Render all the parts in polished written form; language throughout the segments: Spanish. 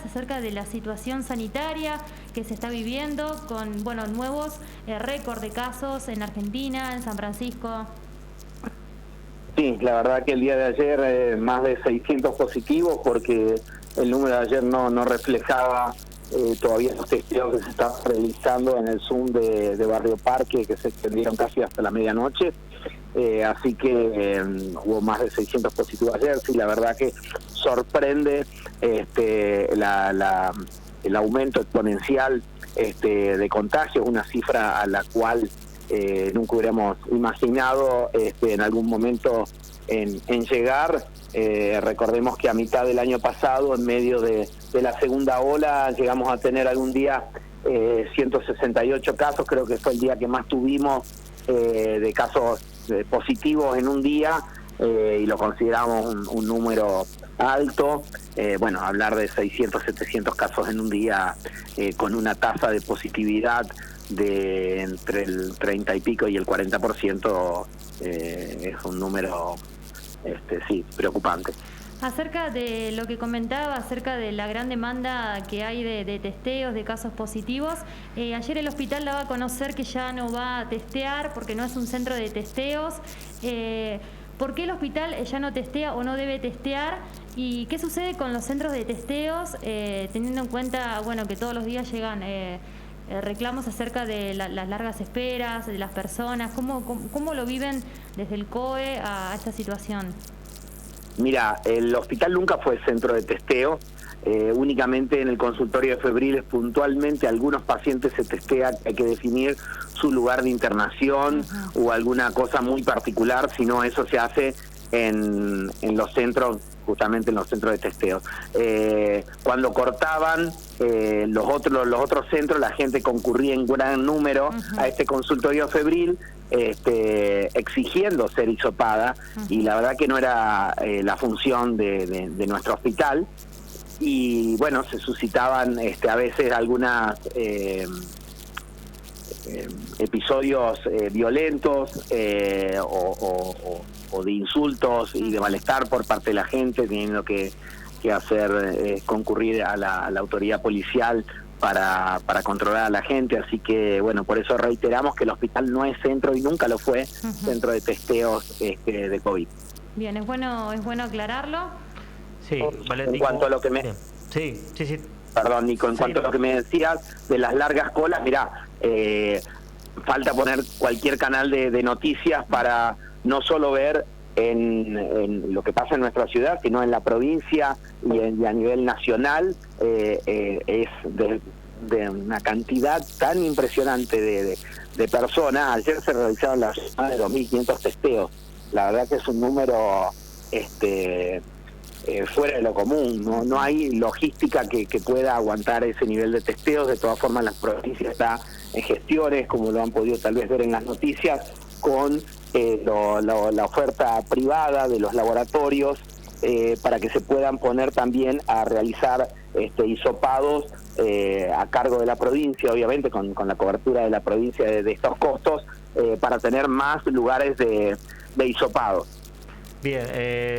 acerca de la situación sanitaria que se está viviendo con, bueno, nuevos récord de casos en Argentina, en San Francisco. Sí, la verdad que el día de ayer más de 600 positivos, porque el número de ayer no reflejaba todavía los testeos que se estaban realizando en el Zoom de Barrio Parque, que se extendieron casi hasta la medianoche. Así que hubo más de 600 positivos ayer. Sí, la verdad que sorprende el aumento exponencial de contagios, una cifra a la cual nunca hubiéramos imaginado en algún momento en llegar. Recordemos que a mitad del año pasado, en medio de la segunda ola, llegamos a tener algún día 168 casos, creo que fue el día que más tuvimos de casos positivos en un día, y lo consideramos un número alto. Bueno, hablar de 600, 700 casos en un día con una tasa de positividad de entre el 30 y pico y el 40%, es un número sí, preocupante. Acerca de lo que comentaba, acerca de la gran demanda que hay de testeos, de casos positivos, ayer el hospital daba a conocer que ya no va a testear porque no es un centro de testeos. ¿Por qué el hospital ya no testea o no debe testear? ¿Y qué sucede con los centros de testeos, teniendo en cuenta, bueno, que todos los días llegan reclamos acerca de las largas esperas de las personas? ¿Cómo lo viven desde el COE a esta situación? Mira, el hospital nunca fue centro de testeo. Únicamente en el consultorio de febriles puntualmente algunos pacientes se testea, hay que definir su lugar de internación o alguna cosa muy particular, si no eso se hace en los centros, justamente en los centros de testeo. Cuando cortaban los otros centros, la gente concurría en gran número a este consultorio febril, exigiendo ser hisopada, y la verdad que no era la función de nuestro hospital. Y bueno, se suscitaban a veces algunas episodios violentos o de insultos y de malestar por parte de la gente, teniendo que hacer concurrir a la autoridad policial para controlar a la gente. Así que bueno, por eso reiteramos que el hospital no es centro y nunca lo fue centro de testeos de COVID. Bien, es bueno aclararlo. Sí, Valentín, en cuanto a lo que me... Sí. Perdón, Nico, en cuanto a lo que me decías de las largas colas, mirá, falta poner cualquier canal de noticias para no solo ver en lo que pasa en nuestra ciudad, sino en la provincia y a nivel nacional. Es de una cantidad tan impresionante de personas. Ayer se realizaron más de 2.500 testeos. La verdad que es un número fuera de lo común. No hay logística que pueda aguantar ese nivel de testeos. De todas formas, la provincia está en gestiones, como lo han podido tal vez ver en las noticias, con la oferta privada de los laboratorios para que se puedan poner también a realizar hisopados a cargo de la provincia, obviamente con la cobertura de la provincia de estos costos, para tener más lugares de hisopados. Bien,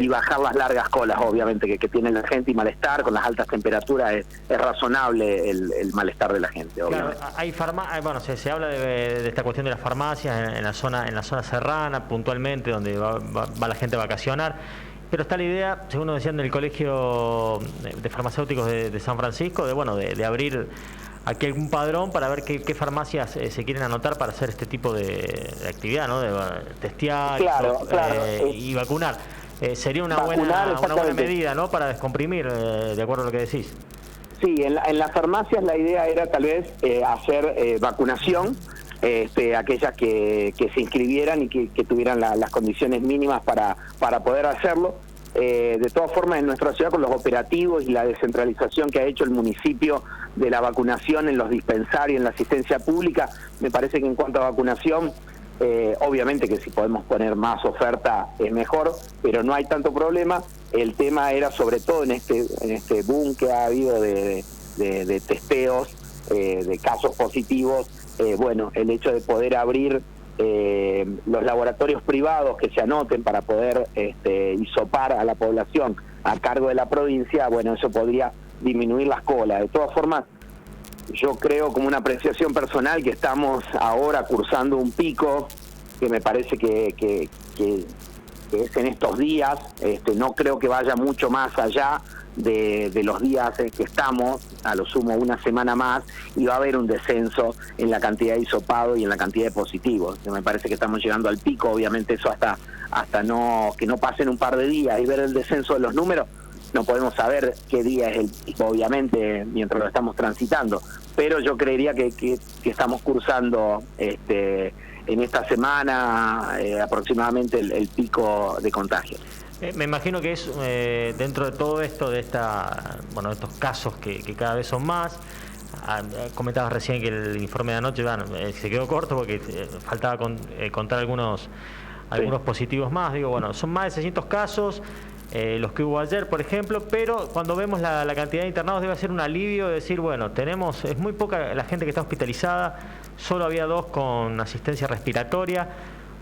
y bajar las largas colas, obviamente, que tiene la gente, y malestar con las altas temperaturas. Es razonable el malestar de la gente, obviamente. Claro, hay bueno, se habla de esta cuestión de las farmacias en la zona serrana, puntualmente, donde va la gente a vacacionar. Pero está la idea, según nos decían del Colegio de Farmacéuticos de San Francisco, de abrir aquí algún padrón para ver qué farmacias se quieren anotar para hacer este tipo de actividad, ¿no? De testear y vacunar. Sería una buena medida, ¿no? Para descomprimir, de acuerdo a lo que decís. Sí, en las farmacias la idea era tal vez hacer vacunación, aquellas que se inscribieran y que tuvieran las condiciones mínimas para poder hacerlo. De todas formas, en nuestra ciudad, con los operativos y la descentralización que ha hecho el municipio de la vacunación en los dispensarios, en la asistencia pública, me parece que en cuanto a vacunación, obviamente que si podemos poner más oferta es mejor, pero no hay tanto problema. El tema era sobre todo en este boom que ha habido de testeos, de casos positivos, el hecho de poder abrir los laboratorios privados que se anoten para poder hisopar a la población a cargo de la provincia, eso podría disminuir las colas. De todas formas, yo creo, como una apreciación personal, que estamos ahora cursando un pico que me parece que es en estos días. No creo que vaya mucho más allá de los días que estamos, a lo sumo una semana más, y va a haber un descenso en la cantidad de hisopados y en la cantidad de positivos. Me parece que estamos llegando al pico. Obviamente eso hasta que no pasen un par de días y ver el descenso de los números, no podemos saber qué día es el pico, obviamente, mientras lo estamos transitando, pero yo creería que estamos cursando en esta semana aproximadamente el pico de contagio. Me imagino que es dentro de todo esto, de estos casos que cada vez son más. Comentabas recién que el informe de anoche se quedó corto porque faltaba contar algunos positivos más. Digo, bueno, son más de 600 casos los que hubo ayer, por ejemplo, pero cuando vemos la cantidad de internados debe ser un alivio de decir, bueno, es muy poca la gente que está hospitalizada, solo había 2 con asistencia respiratoria.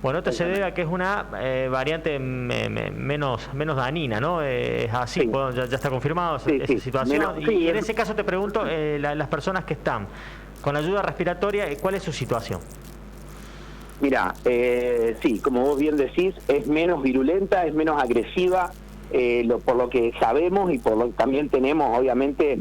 Bueno, esto se debe a que es una variante menos dañina, ¿no? Es así, sí. Ya está confirmado esa situación. Y en ese caso te pregunto, las personas que están con ayuda respiratoria, ¿cuál es su situación? Mira, sí, como vos bien decís, es menos virulenta, es menos agresiva, por lo que sabemos y por lo que también tenemos, obviamente,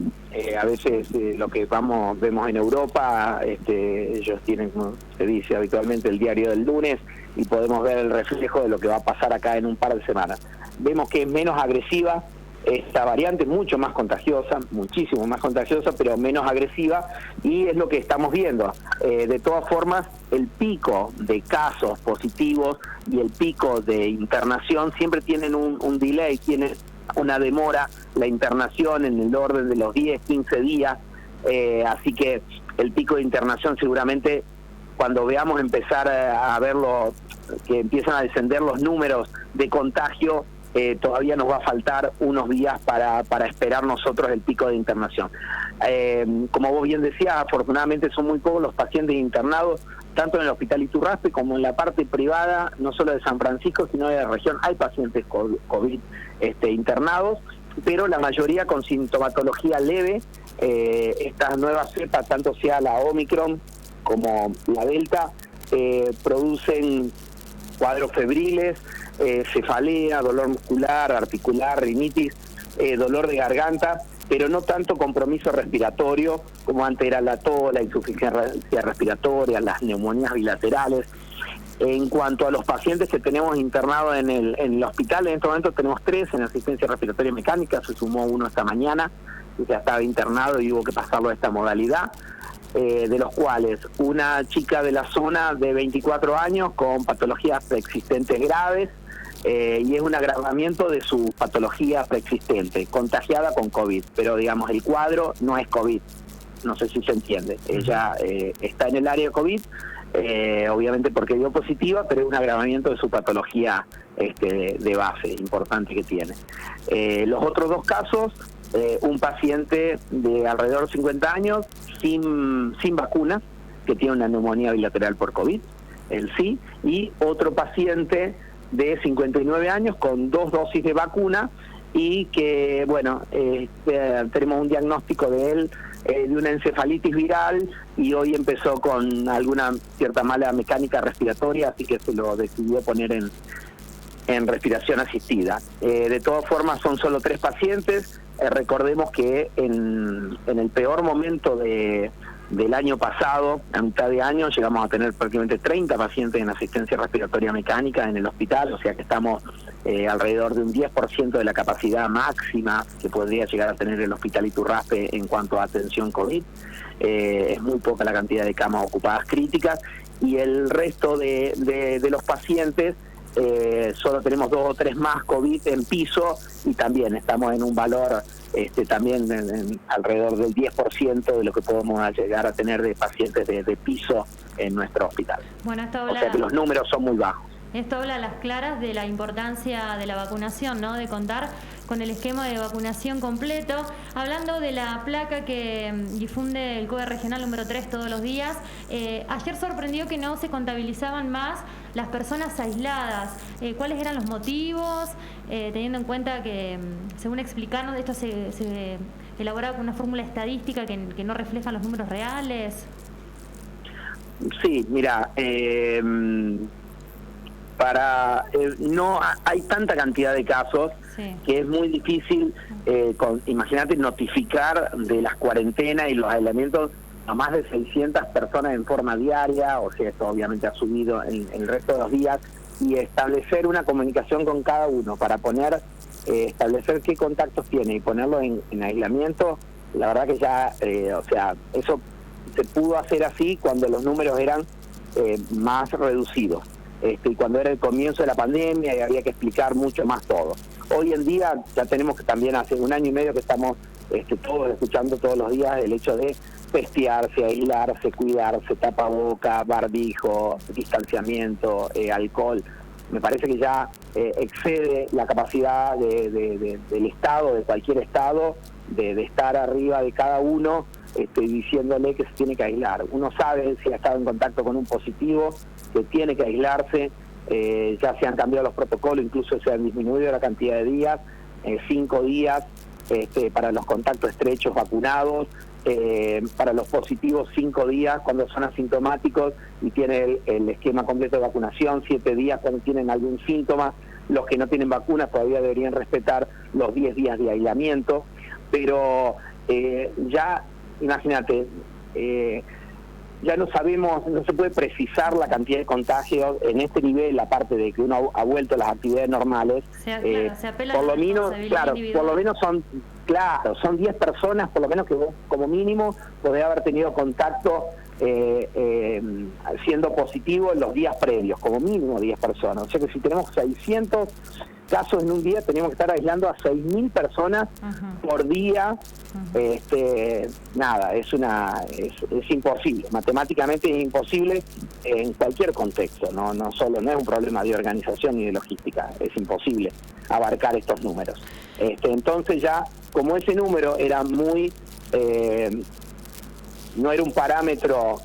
a veces lo que vemos en Europa, ellos tienen, como se dice habitualmente, el diario del lunes, y podemos ver el reflejo de lo que va a pasar acá en un par de semanas. Vemos que es menos agresiva. Esta variante es mucho más contagiosa, muchísimo más contagiosa, pero menos agresiva, y es lo que estamos viendo. De todas formas, el pico de casos positivos y el pico de internación siempre tienen un delay, tienen una demora, la internación en el orden de los 10, 15 días, así que el pico de internación seguramente, cuando veamos empezar a verlo, que empiezan a descender los números de contagio, todavía nos va a faltar unos días para esperar nosotros el pico de internación. Como vos bien decías, afortunadamente son muy pocos los pacientes internados, tanto en el Hospital Iturraspe como en la parte privada, no solo de San Francisco, sino de la región. Hay pacientes COVID internados, pero la mayoría con sintomatología leve. Estas nuevas cepas, tanto sea la Omicron como la Delta, producen cuadros febriles, cefalea, dolor muscular, articular, rinitis, dolor de garganta, pero no tanto compromiso respiratorio como antes era la tos, la insuficiencia respiratoria, las neumonías bilaterales. En cuanto a los pacientes que tenemos internados en el hospital, en este momento tenemos 3 en asistencia respiratoria mecánica, se sumó uno esta mañana, que ya estaba internado y hubo que pasarlo a esta modalidad. De los cuales una chica de la zona de 24 años con patologías preexistentes graves, y es un agravamiento de su patología preexistente, contagiada con COVID, pero digamos el cuadro no es COVID, no sé si se entiende. Ella está en el área de COVID, obviamente porque dio positiva, pero es un agravamiento de su patología de base importante que tiene. Los otros 2 casos, un paciente de alrededor de 50 años sin vacuna, que tiene una neumonía bilateral por COVID, él sí, y otro paciente de 59 años con 2 dosis de vacuna y que, bueno, tenemos un diagnóstico de él de una encefalitis viral, y hoy empezó con alguna cierta mala mecánica respiratoria, así que se lo decidió poner en respiración asistida. De todas formas, son solo 3 pacientes. Recordemos que en el peor momento del año pasado, a mitad de año, llegamos a tener prácticamente 30 pacientes en asistencia respiratoria mecánica en el hospital, o sea que estamos alrededor de un 10% de la capacidad máxima que podría llegar a tener el Hospital Iturraspe en cuanto a atención COVID. Es muy poca la cantidad de camas ocupadas críticas, y el resto de los pacientes, solo tenemos 2 o 3 más COVID en piso, y también estamos en un valor también en alrededor del 10% de lo que podemos llegar a tener de pacientes de piso en nuestro hospital. Bueno, esto o sea que los números son muy bajos. Esto habla a las claras de la importancia de la vacunación, ¿no? De contar con el esquema de vacunación completo. Hablando de la placa que difunde el COE regional número 3 todos los días, ayer sorprendió que no se contabilizaban más las personas aisladas. ¿Cuáles eran los motivos? Teniendo en cuenta que, según explicaron, esto se elaborado con una fórmula estadística que no reflejan los números reales? Sí, mira, no hay tanta cantidad de casos que es muy difícil, imagínate, notificar de las cuarentenas y los aislamientos a más de 600 personas en forma diaria, o sea, esto obviamente ha subido el resto de los días, y establecer una comunicación con cada uno para establecer qué contactos tiene y ponerlo en aislamiento. La verdad que ya, eso se pudo hacer así cuando los números eran más reducidos, y cuando era el comienzo de la pandemia y había que explicar mucho más todo. Hoy en día ya tenemos que también, hace 1 año y medio que estamos todos escuchando todos los días el hecho de testearse, aislarse, cuidarse, tapaboca, barbijo, distanciamiento, alcohol. Me parece que ya excede la capacidad del Estado, de cualquier Estado, de estar arriba de cada uno diciéndole que se tiene que aislar. Uno sabe si ha estado en contacto con un positivo, que tiene que aislarse. Ya se han cambiado los protocolos, incluso se han disminuido la cantidad de días, 5 días para los contactos estrechos vacunados, para los positivos 5 días cuando son asintomáticos y tienen el esquema completo de vacunación, 7 días cuando tienen algún síntoma. Los que no tienen vacunas todavía deberían respetar los 10 días de aislamiento, pero ya, imagínate, ya no sabemos, no se puede precisar la cantidad de contagios en este nivel, aparte de que uno ha vuelto a las actividades normales. Se apela por lo a la menos, responsabilidad claro, individual. por lo menos son 10 personas, por lo menos que vos como mínimo podés haber tenido contacto siendo positivo en los días previos, como mínimo 10 personas. O sea que si tenemos 600 casos en un día, tenemos que estar aislando a 6.000 personas por día. Nada, es imposible, matemáticamente es imposible en cualquier contexto, no es un problema de organización ni de logística, es imposible abarcar estos números. Entonces ya, como ese número era muy no era un parámetro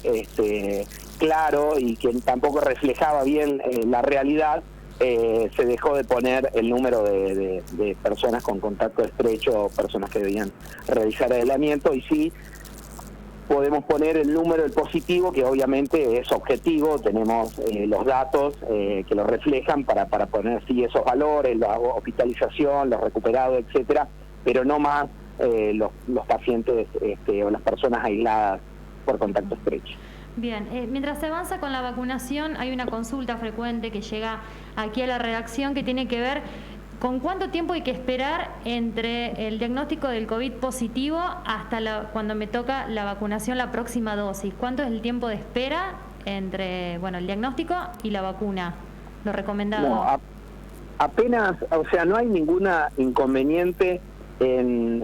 claro y que tampoco reflejaba bien la realidad, se dejó de poner el número de personas con contacto estrecho o personas que debían realizar aislamiento, y sí podemos poner el número del positivo, que obviamente es objetivo, tenemos los datos que lo reflejan para poner sí esos valores, la hospitalización, los recuperados, etcétera, pero no más los pacientes o las personas aisladas por contacto estrecho. Bien, mientras se avanza con la vacunación, hay una consulta frecuente que llega aquí a la redacción que tiene que ver con cuánto tiempo hay que esperar entre el diagnóstico del COVID positivo hasta cuando me toca la vacunación, la próxima dosis. ¿Cuánto es el tiempo de espera entre el diagnóstico y la vacuna? Lo recomendado. No, apenas, o sea, no hay ninguna inconveniente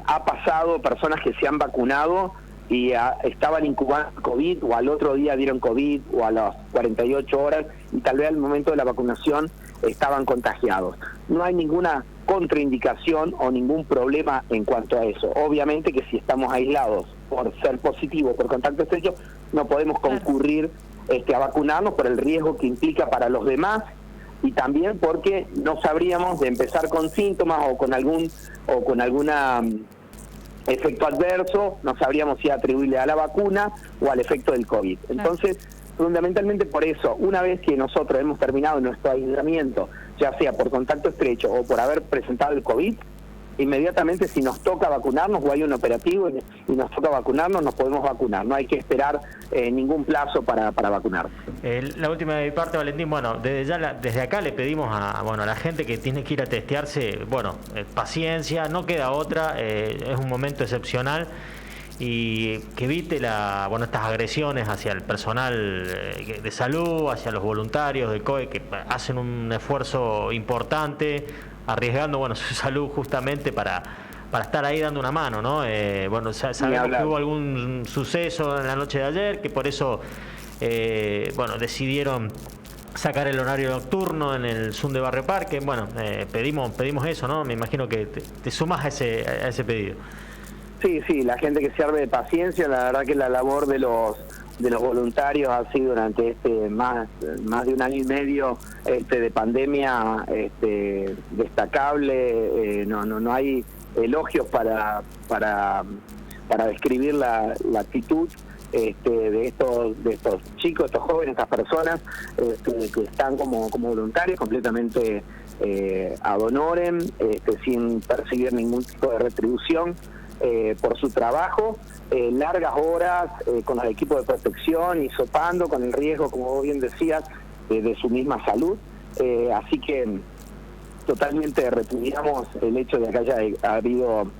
ha pasado personas que se han vacunado y estaban incubando COVID, o al otro día dieron COVID, o a las 48 horas, y tal vez al momento de la vacunación estaban contagiados. No hay ninguna contraindicación o ningún problema en cuanto a eso. Obviamente que si estamos aislados por ser positivos, por contacto estrecho, no podemos concurrir a vacunarnos por el riesgo que implica para los demás, y también porque no sabríamos de empezar con síntomas o con alguna efecto adverso, no sabríamos si atribuirle a la vacuna o al efecto del COVID. Entonces, fundamentalmente por eso, una vez que nosotros hemos terminado nuestro aislamiento, ya sea por contacto estrecho o por haber presentado el COVID, inmediatamente si nos toca vacunarnos o hay un operativo y nos toca vacunarnos, nos podemos vacunar. No hay que esperar ningún plazo para vacunar. La última de mi parte, Valentín, desde acá le pedimos a la gente que tiene que ir a testearse, paciencia, no queda otra, es un momento excepcional, y que evite estas agresiones hacia el personal de salud, hacia los voluntarios del COE, que hacen un esfuerzo importante, arriesgando su salud justamente para estar ahí dando una mano, ¿no? Sabemos que hubo algún suceso en la noche de ayer, que por eso decidieron sacar el horario nocturno en el Zoom de Barrio Parque. Pedimos eso, ¿no? Me imagino que te sumas a ese pedido. Sí, la gente que se arme de paciencia. La verdad que la labor de los voluntarios ha sido durante más de 1 año y medio de pandemia destacable. No hay elogios para describir la actitud de estos chicos, estos jóvenes, estas personas que están como voluntarios completamente ad honorem, sin percibir ningún tipo de retribución por su trabajo, largas horas con los equipos de protección, hisopando, con el riesgo, como vos bien decías, de su misma salud. Así que totalmente repudiamos el hecho de que haya habido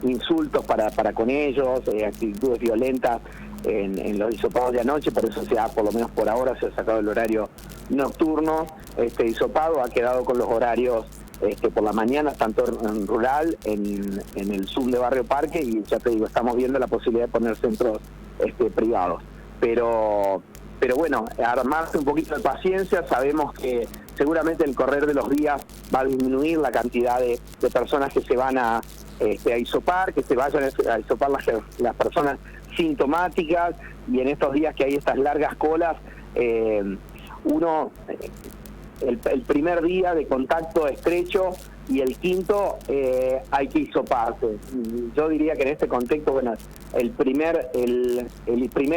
insultos para con ellos, actitudes violentas en los hisopados de anoche. Por eso por lo menos por ahora se ha sacado el horario nocturno. Este hisopado ha quedado con los horarios por la mañana, tanto en rural, en el Zoom de Barrio Parque, y ya te digo, estamos viendo la posibilidad de poner centros privados. Pero bueno, armarse un poquito de paciencia. Sabemos que seguramente el correr de los días va a disminuir la cantidad de personas que se van a hisopar, que se vayan a hisopar las personas sintomáticas, y en estos días que hay estas largas colas, el primer día de contacto estrecho y el quinto hay que hisoparse. Yo diría que en este contexto, bueno, el primer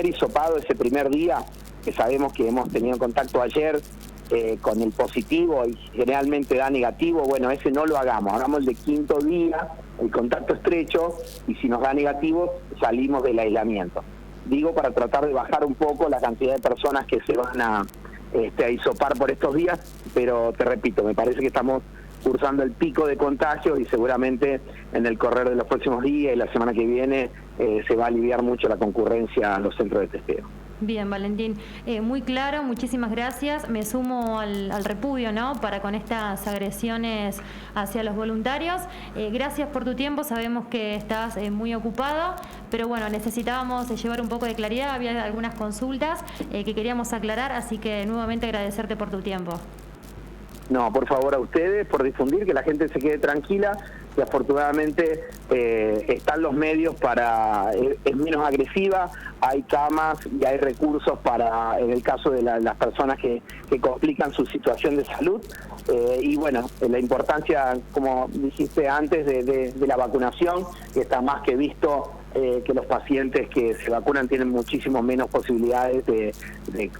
hisopado, ese primer día, que sabemos que hemos tenido contacto ayer con el positivo y generalmente da negativo, bueno, ese no lo hagamos el de quinto día, el contacto estrecho, y si nos da negativo salimos del aislamiento. Digo, para tratar de bajar un poco la cantidad de personas que se van a hisopar por estos días, pero te repito, me parece que estamos cursando el pico de contagios y seguramente en el correr de los próximos días y la semana que viene se va a aliviar mucho la concurrencia a los centros de testeo. Bien, Valentín, muy claro, muchísimas gracias. Me sumo al repudio, ¿no?, para con estas agresiones hacia los voluntarios. Gracias por tu tiempo, sabemos que estás muy ocupado, pero bueno, necesitábamos llevar un poco de claridad, había algunas consultas que queríamos aclarar, así que nuevamente agradecerte por tu tiempo. No, por favor, a ustedes, por difundir, que la gente se quede tranquila, y afortunadamente están los medios es menos agresiva, hay camas y hay recursos para, en el caso de las personas que complican su situación de salud, y bueno, la importancia, como dijiste antes, de la vacunación, que está más que visto que los pacientes que se vacunan tienen muchísimo menos posibilidades de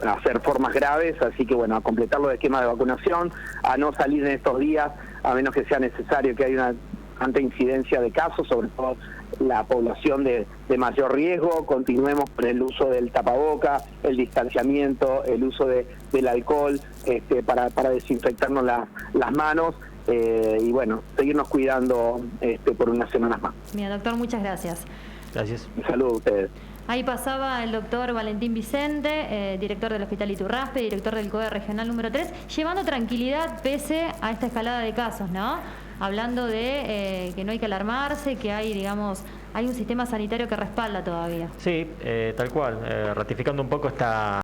hacer formas graves, así que bueno, a completar los esquemas de vacunación, a no salir en estos días, a menos que sea necesario, que haya una alta incidencia de casos, sobre todo la población de mayor riesgo. Continuemos con el uso del tapaboca, el distanciamiento, el uso del alcohol para desinfectarnos las manos, y bueno, seguirnos cuidando por unas semanas más. Bien, doctor, muchas gracias. Gracias. Un saludo a ustedes. Ahí pasaba el doctor Valentín Vicente, director del Hospital Iturraspe, director del COE Regional número 3, llevando tranquilidad pese a esta escalada de casos, ¿no? Hablando de que no hay que alarmarse, que hay, digamos, hay un sistema sanitario que respalda todavía. Sí, tal cual, ratificando un poco esta